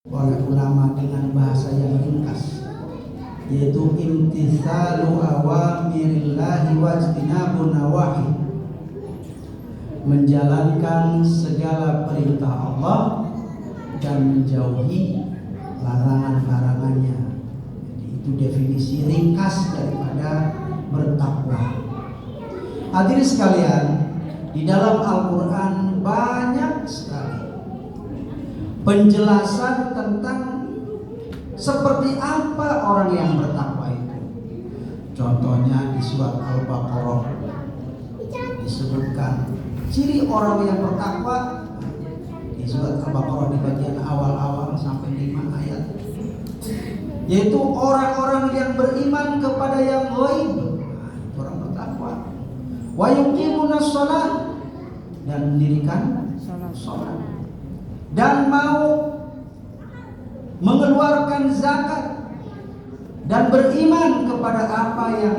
oleh ulama dengan bahasa yang ringkas, yaitu imtitsalu awamirillahi wajtinabun nawahi, menjalankan segala perintah Allah dan menjauhi larangan-larangannya. Jadi itu definisi ringkas daripada bertakwa. Hadirin sekalian, di dalam Al-Quran banyak sekali penjelasan tentang seperti apa orang yang bertakwa itu. Contohnya di surat Al-Baqarah disebutkan ciri orang yang bertakwa di surat Al-Baqarah di bagian awal-awal sampai 5 ayat, yaitu orang-orang yang beriman kepada yang ghaib, itu orang bertakwa. Wa yuqimunas shalah, dan mendirikan salat, dan mau mengeluarkan zakat, dan beriman kepada apa yang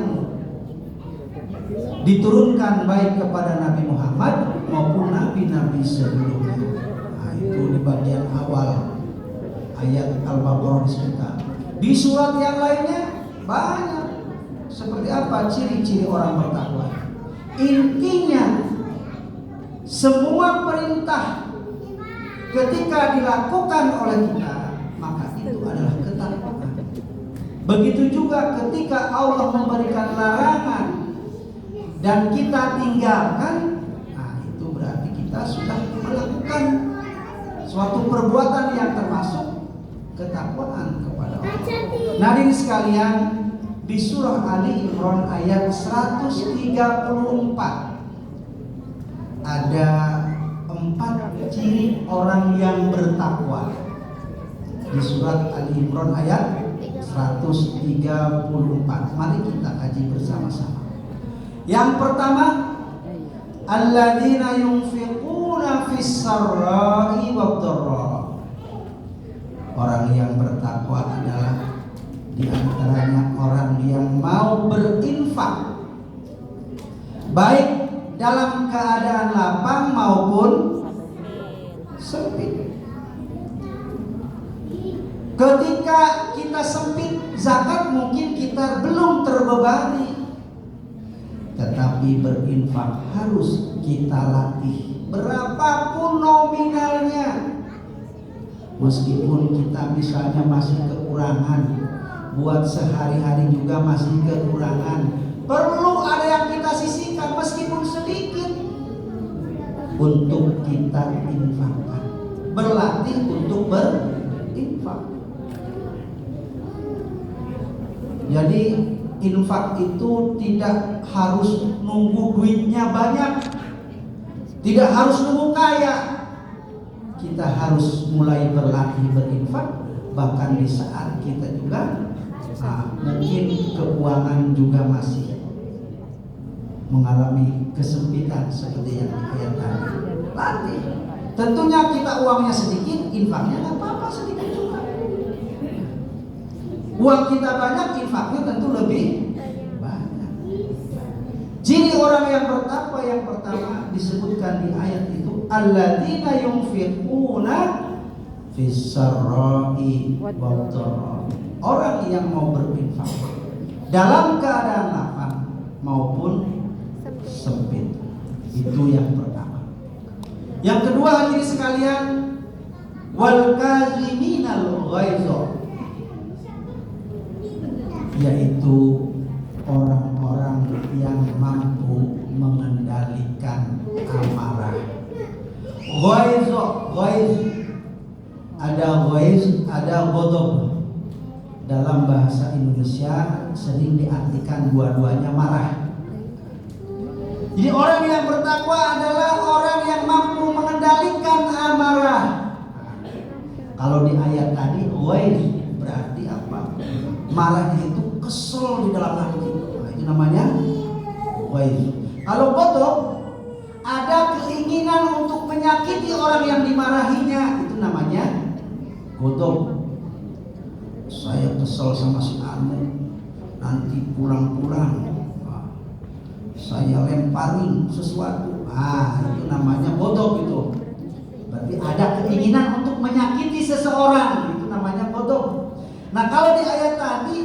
diturunkan baik kepada Nabi Muhammad maupun nabi-nabi sebelumnya. Nah, itu di bagian awal ayat Al-Baqarah disebutkan. Di surat yang lainnya banyak seperti apa ciri-ciri orang bertakwa. Intinya semua perintah ketika dilakukan oleh kita, maka itu adalah ketakwaan. Begitu juga ketika Allah memberikan larangan dan kita tinggalkan, nah itu berarti kita sudah melakukan suatu perbuatan yang termasuk ketakwaan kepada Allah. Hadirin sekalian, di surah Ali Imran ayat 134 ada 4 ciri orang yang bertakwa. Di surat Ali Imran ayat 134. Mari kita kaji bersama-sama. Yang pertama, alladzina yunfiquna fis sarra'i wad dharra. Orang yang bertakwa adalah di antaranya orang yang mau berinfak baik dalam keadaan lapang maupun sempit. Ketika kita sempit, zakat mungkin kita belum terbebani, tetapi berinfak harus kita latih berapapun nominalnya. Meskipun kita misalnya masih kekurangan, buat sehari-hari juga masih kekurangan, perlu ada yang kita sisihkan meskipun sedikit untuk kita infakkan. Berlatih untuk berinfak. Jadi infak itu tidak harus nunggu duitnya banyak, tidak harus nunggu kaya. Kita harus mulai berlatih berinfak, bahkan di saat kita juga mungkin keuangan juga masih mengalami kesempitan seperti yang di ayat tadi. Latih. Tentunya kita uangnya sedikit, infaknya nggak apa-apa, sedikit juga. Uang kita banyak, infaknya tentu lebih banyak. Ciri orang yang bertakwa yang pertama disebutkan di ayat itu, alladzina yunfiquna fis sarra'i wad dharra. Orang yang mau berinfak dalam keadaan lapang maupun sempit. Itu yang pertama. Yang kedua, hadirin sekalian, wal kaziminal ghaiza, yaitu orang-orang yang mampu mengendalikan amarah. Ghaiza, ada ghaiz, ada ghadab. Dalam bahasa Indonesia sering diartikan dua-duanya marah. Jadi orang yang bertakwa adalah orang yang mampu mengendalikan amarah. Kalau di ayat tadi ghaiz berarti apa? Marahnya itu kesel di dalam hati. Nah, itu namanya ghaiz. Kalau ghadab, ada keinginan untuk menyakiti orang yang dimarahinya, itu namanya ghadab. Saya kesel sama si Anu, nanti pulang-pulang saya lemparin sesuatu. Itu namanya ghadab itu. Berarti ada keinginan untuk menyakiti seseorang. Kalau di ayat tadi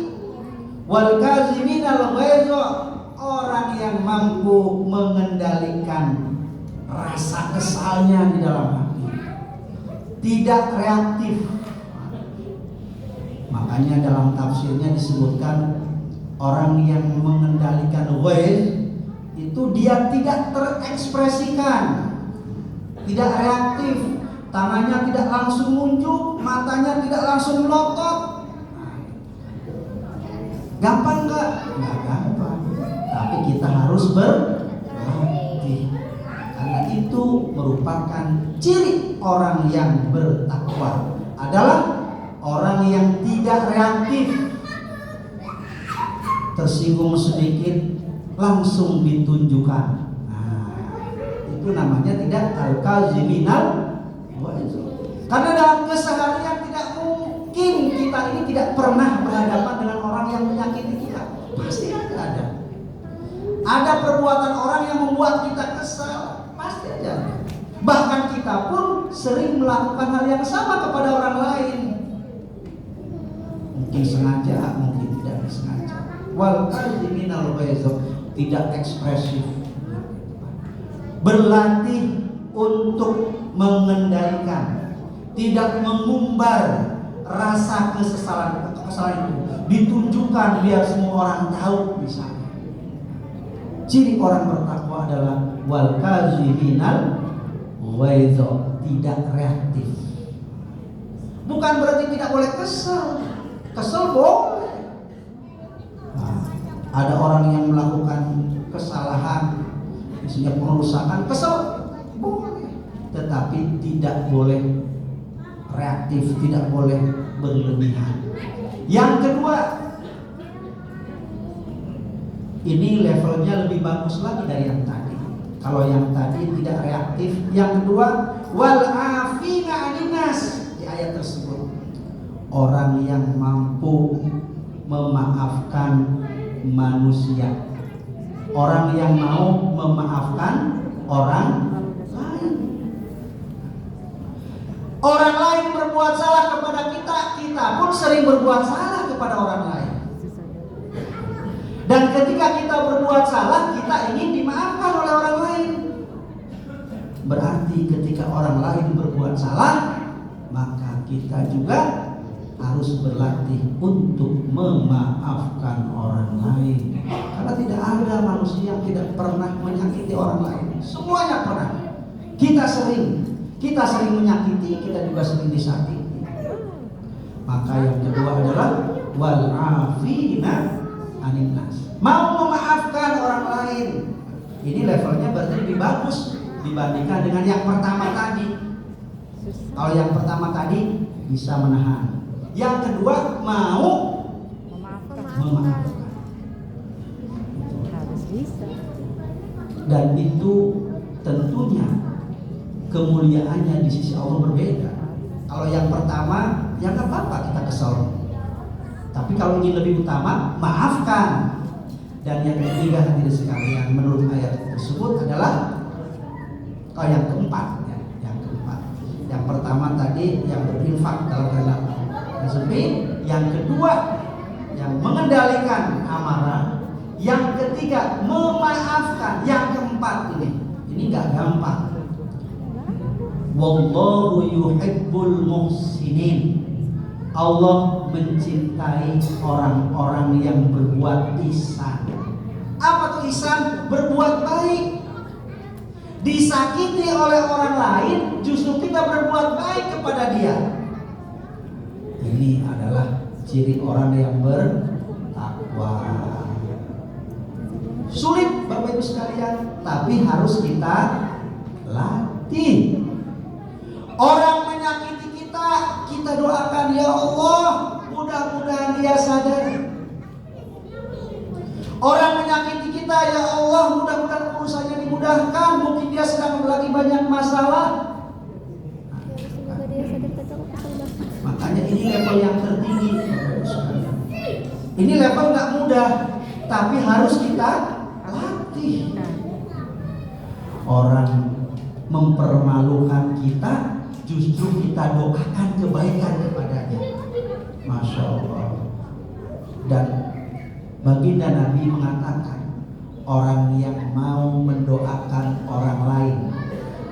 wal kaziminal ghaiza, orang yang mampu mengendalikan rasa kesalnya di dalam hati, tidak reaktif. Makanya dalam tafsirnya disebutkan orang yang mengendalikan ghaiz itu dia tidak terekspresikan, tidak reaktif, tangannya tidak langsung nunjuk, matanya tidak langsung melotot. Gampang nggak? Nggak gampang. Tapi kita harus berlatih. Karena itu merupakan ciri orang yang bertakwa adalah orang yang tidak reaktif. Tersinggung sedikit langsung ditunjukkan. Nah, itu namanya tidak al-kaziminal ghaiz. Karena dalam keseharian tidak mungkin kita ini tidak pernah berhadapan dengan orang yang menyakiti kita. Pasti ada. Ada perbuatan orang yang membuat kita kesal, pasti aja. Bahkan kita pun sering melakukan hal yang sama kepada orang lain. Mungkin sengaja, mungkin tidak disengaja. Wal kaziminal ghaiz, tidak ekspresif. Berlatih untuk mengendalikan, tidak mengumbar rasa kekesalan itu, ditunjukkan biar semua orang tahu misalnya. Ciri orang bertakwa adalah wal kaziminal ghaiz, tidak reaktif. Bukan berarti tidak boleh kesel. Kesel boleh. Nah, ada orang yang melakukan kesalahan, misalnya pengerusakan, kesel boleh. Tetapi tidak boleh reaktif, tidak boleh berlebihan. Yang kedua, ini levelnya lebih bagus lagi dari yang tadi. Kalau yang tadi tidak reaktif, yang kedua wal afina aninas, di ayat tersebut orang yang mampu memaafkan manusia, orang yang mau memaafkan orang lain. Orang lain berbuat salah kepada kita, kita pun sering berbuat salah kepada orang lain. Dan ketika kita berbuat salah, kita ingin dimaafkan oleh orang lain. Berarti ketika orang lain berbuat salah, maka kita juga harus berlatih untuk memaafkan orang lain. Karena tidak ada manusia yang tidak pernah menyakiti orang lain. Semuanya pernah. Kita sering menyakiti, kita juga sering disakiti. Maka yang kedua adalah wal afina aninnas, mau memaafkan orang lain. Ini levelnya berarti lebih bagus dibandingkan dengan yang pertama tadi. Kalau yang pertama tadi bisa menahan, yang kedua mau memaafkan. Harus bisa. Dan itu tentunya kemuliaannya di sisi Allah berbeda. Kalau yang pertama, ya nggak apa-apa kita kesal. Tapi kalau ingin lebih utama, maafkan. Dan yang ketiga hadirin sekalian, menurut ayat tersebut adalah kalau yang keempat, ya, yang keempat. Yang pertama tadi yang berinfak dalam jalan sempit, yang kedua yang mengendalikan amarah, yang ketiga memaafkan, yang keempat ini nggak gampang. Wallahu yuhibbul muhsinin. Allah mencintai orang-orang yang berbuat ihsan. Apa tuh ihsan? Berbuat baik. Disakiti oleh orang lain, justru kita berbuat baik kepada dia. Ini adalah ciri orang yang bertakwa. Sulit Bapak Ibu sekalian, tapi harus kita latih. Orang menyakiti kita, kita doakan, ya Allah, mudah-mudahan dia sadar. Orang menyakiti kita, ya Allah, mudah-mudahan urusannya dimudahkan. Mungkin dia sedang lagi banyak masalah. Makanya ini level yang tertinggi. Ini level gak mudah, tapi harus kita latih. Orang mempermalukan kita, justru kita doakan kebaikan kepadanya. Masya Allah. Dan baginda Nabi mengatakan, orang yang mau mendoakan orang lain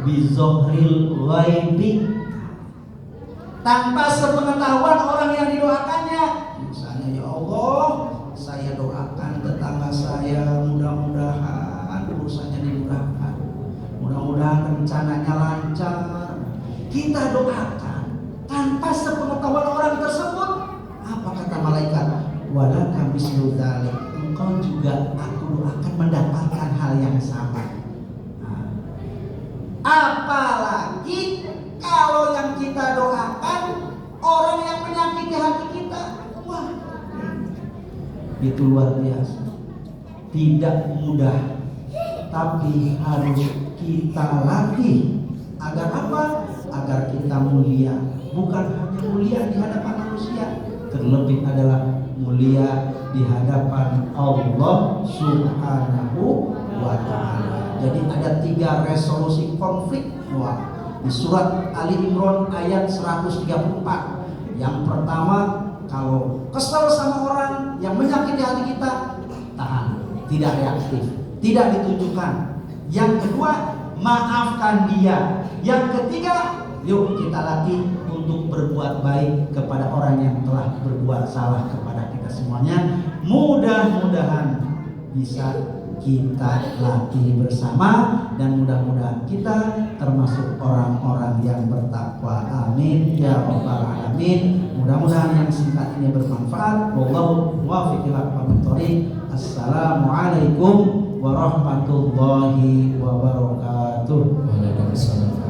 bizohril ghaibi, tanpa sepengetahuan orang yang didoakannya. Misalnya, ya Allah, saya doakan tetangga saya, mudah-mudahan urusannya dimudahkan, mudah-mudahan rencananya lancar. Kita doakan tanpa sepengetahuan orang tersebut. Apa kata malaikat? Walaka mislu dzalik, engkau juga aku doakan mendapatkan hal yang sama. Nah, apalagi kalau yang kita doakan orang yang menyakiti hati kita. Wah, itu luar biasa. Tidak mudah, tapi harus kita latih. Agar apa? Agar kita mulia. Bukan hanya mulia di hadapan manusia, terlebih adalah mulia di hadapan Allah Subhanahu wa Ta'ala. Jadi ada 3 resolusi konflik. Wah, di surat Ali Imran ayat 134. Yang pertama, kalau kesal sama orang yang menyakiti hati kita, tahan, tidak reaktif, tidak ditunjukkan. Yang kedua, maafkan dia. Yang ketiga, yuk kita latih untuk berbuat baik kepada orang yang telah berbuat salah kepada kita semuanya. Mudah-mudahan bisa kita latih bersama, dan mudah-mudahan kita termasuk orang-orang yang bertakwa. Amin ya rabbal alamin. Mudah-mudahan yang singkat ini bermanfaat. Wallahu muwaffiq ila aqwamit thoriq. Assalamualaikum warahmatullahi wabarakatuh. Waalaikumsalam.